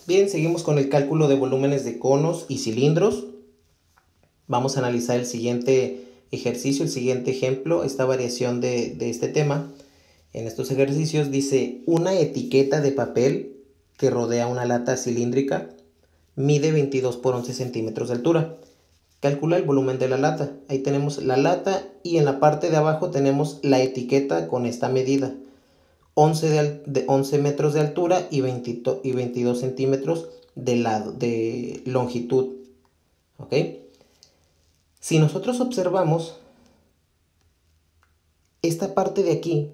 Bien, seguimos con el cálculo de volúmenes de conos y cilindros. Vamos a analizar el siguiente ejercicio, el siguiente ejemplo, esta variación de este tema. En estos ejercicios dice: una etiqueta de papel que rodea una lata cilíndrica mide 22 por 11 centímetros de altura. Calcula el volumen de la lata. Ahí tenemos la lata y en la parte de abajo tenemos la etiqueta con esta medida. 11 metros de altura y 22 centímetros de longitud. ¿Ok? Si nosotros observamos, esta parte de aquí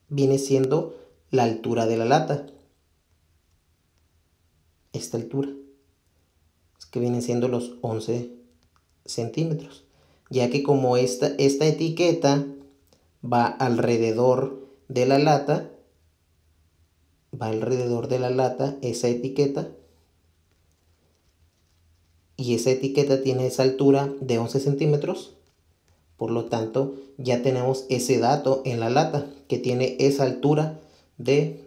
viene siendo la altura de la lata. Esta altura, es que vienen siendo los 11 centímetros. Ya que como esta etiqueta va alrededor de la lata, esa etiqueta, y esa etiqueta tiene esa altura de 11 centímetros, por lo tanto ya tenemos ese dato en la lata que tiene esa altura de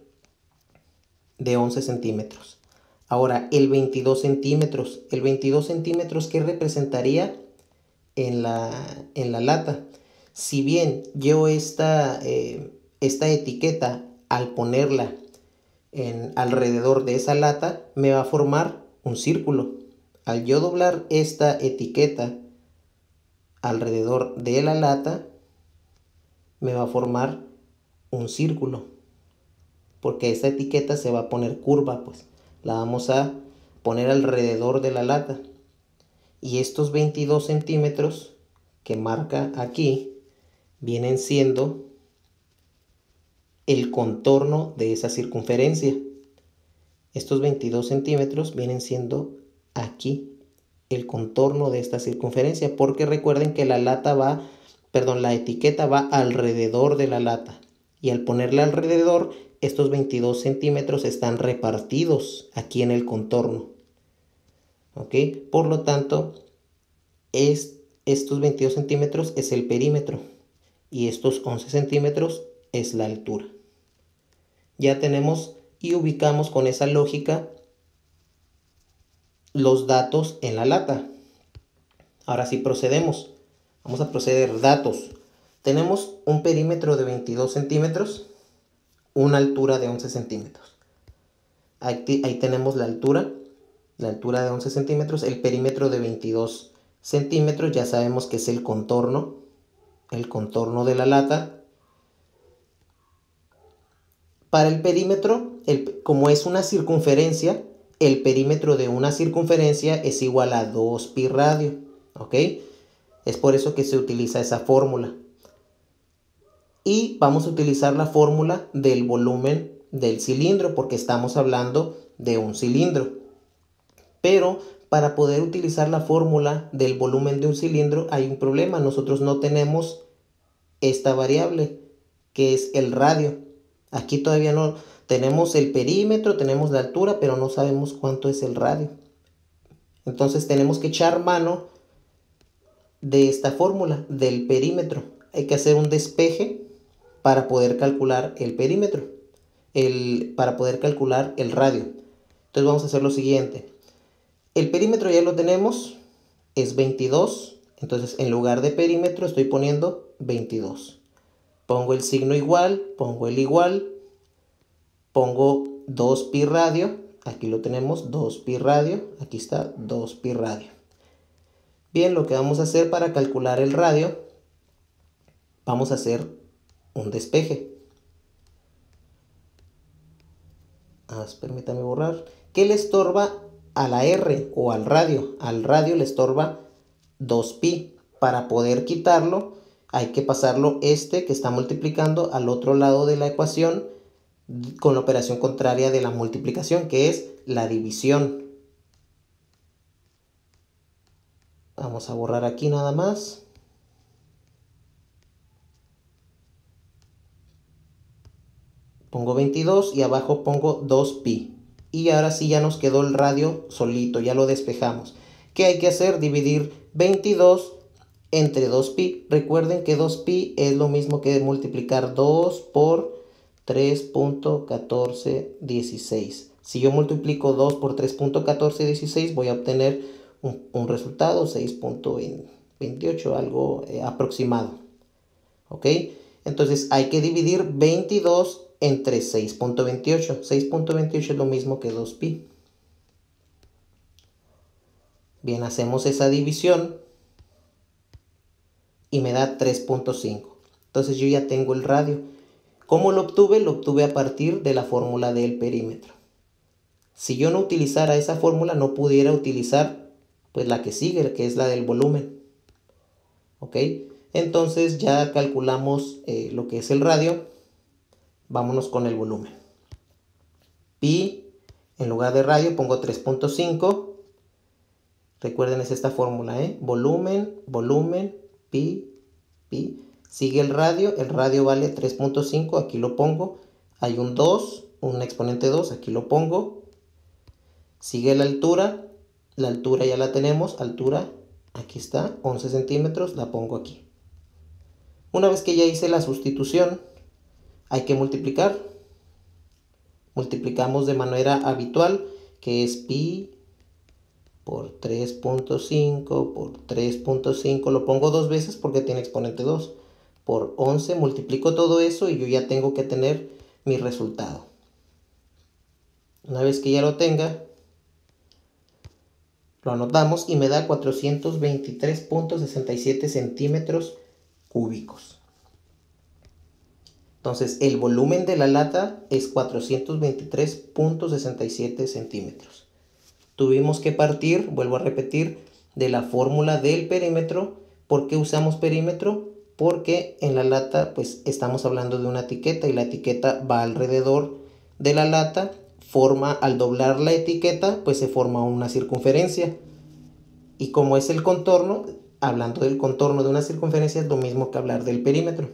11 centímetros. Ahora el 22 centímetros, ¿qué representaría en la lata? Si bien yo esta etiqueta, al ponerla alrededor de esa lata, me va a formar un círculo. Al yo doblar esta etiqueta alrededor de la lata, me va a formar un círculo, porque esta etiqueta se va a poner curva, pues la vamos a poner alrededor de la lata. Y estos 22 centímetros que marca aquí vienen siendo el contorno de esa circunferencia. Estos 22 centímetros vienen siendo aquí el contorno de esta circunferencia, porque recuerden que la etiqueta va alrededor de la lata, y al ponerla alrededor, estos 22 centímetros están repartidos aquí en el contorno. ¿Ok? Por lo tanto, estos 22 centímetros es el perímetro y estos 11 centímetros es la altura. Ya tenemos y ubicamos con esa lógica los datos en la lata. Ahora sí procedemos. Vamos a proceder. Datos. Tenemos un perímetro de 22 centímetros, una altura de 11 centímetros. Ahí tenemos la altura de 11 centímetros, el perímetro de 22 centímetros, ya sabemos que es el contorno de la lata. Para el perímetro, como es una circunferencia, el perímetro de una circunferencia es igual a 2pi radio, ¿ok? Es por eso que se utiliza esa fórmula. Y vamos a utilizar la fórmula del volumen del cilindro, porque estamos hablando de un cilindro. Pero para poder utilizar la fórmula del volumen de un cilindro hay un problema. Nosotros no tenemos esta variable, que es el radio. Aquí todavía no tenemos el perímetro, tenemos la altura, pero no sabemos cuánto es el radio. Entonces tenemos que echar mano de esta fórmula del perímetro. Hay que hacer un despeje para poder calcular el perímetro, para poder calcular el radio. Entonces vamos a hacer lo siguiente. El perímetro ya lo tenemos, es 22. Entonces en lugar de perímetro estoy poniendo 22. Pongo el signo igual, pongo el igual, pongo 2pi radio. Aquí lo tenemos, 2pi radio. Aquí está, 2pi radio. Bien, lo que vamos a hacer para calcular el radio, vamos a hacer un despeje. Permítame borrar. ¿Qué le estorba a la R o al radio? Al radio le estorba 2pi. Para poder quitarlo, hay que pasarlo que está multiplicando al otro lado de la ecuación con la operación contraria de la multiplicación, que es la división. Vamos a borrar aquí nada más. Pongo 22 y abajo pongo 2pi. Y ahora sí ya nos quedó el radio solito, ya lo despejamos. ¿Qué hay que hacer? Dividir 22 entre 2pi. Recuerden que 2pi es lo mismo que multiplicar 2 por 3.1416. Si yo multiplico 2 por 3.1416, voy a obtener un resultado 6.28, algo aproximado. ¿Ok? Entonces hay que dividir 22 entre 6.28. 6.28 es lo mismo que 2pi. Bien, hacemos esa división y me da 3.5. Entonces yo ya tengo el radio. ¿Cómo lo obtuve? Lo obtuve a partir de la fórmula del perímetro. Si yo no utilizara esa fórmula, no pudiera utilizar pues la que sigue, que es la del volumen. ¿Ok? Entonces ya calculamos lo que es el radio. Vámonos con el volumen. Pi, en lugar de radio pongo 3.5. Recuerden, es esta fórmula, volumen, pi, pi. Sigue el radio vale 3.5, aquí lo pongo. Hay un 2, un exponente 2, aquí lo pongo. Sigue la altura ya la tenemos, altura, aquí está, 11 centímetros, la pongo aquí. Una vez que ya hice la sustitución, hay que multiplicar. Multiplicamos de manera habitual, que es pi por 3.5 por 3.5, lo pongo dos veces porque tiene exponente 2, por 11, multiplico todo eso y yo ya tengo que tener mi resultado. Una vez que ya lo tenga, lo anotamos y me da 423.67 centímetros cúbicos. Entonces el volumen de la lata es 423.67 centímetros. Tuvimos que partir, vuelvo a repetir, de la fórmula del perímetro. ¿Por qué usamos perímetro? Porque en la lata pues estamos hablando de una etiqueta y la etiqueta va alrededor de la lata. Al doblar la etiqueta pues se forma una circunferencia. Y como es el contorno, hablando del contorno de una circunferencia es lo mismo que hablar del perímetro.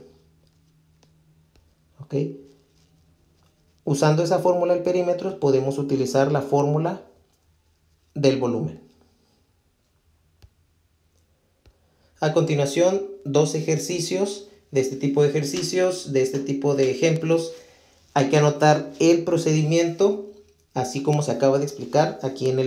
¿Ok? Usando esa fórmula del perímetro podemos utilizar la fórmula del volumen. A continuación, dos ejercicios de este tipo de ejemplos. Hay que anotar el procedimiento, así como se acaba de explicar aquí en el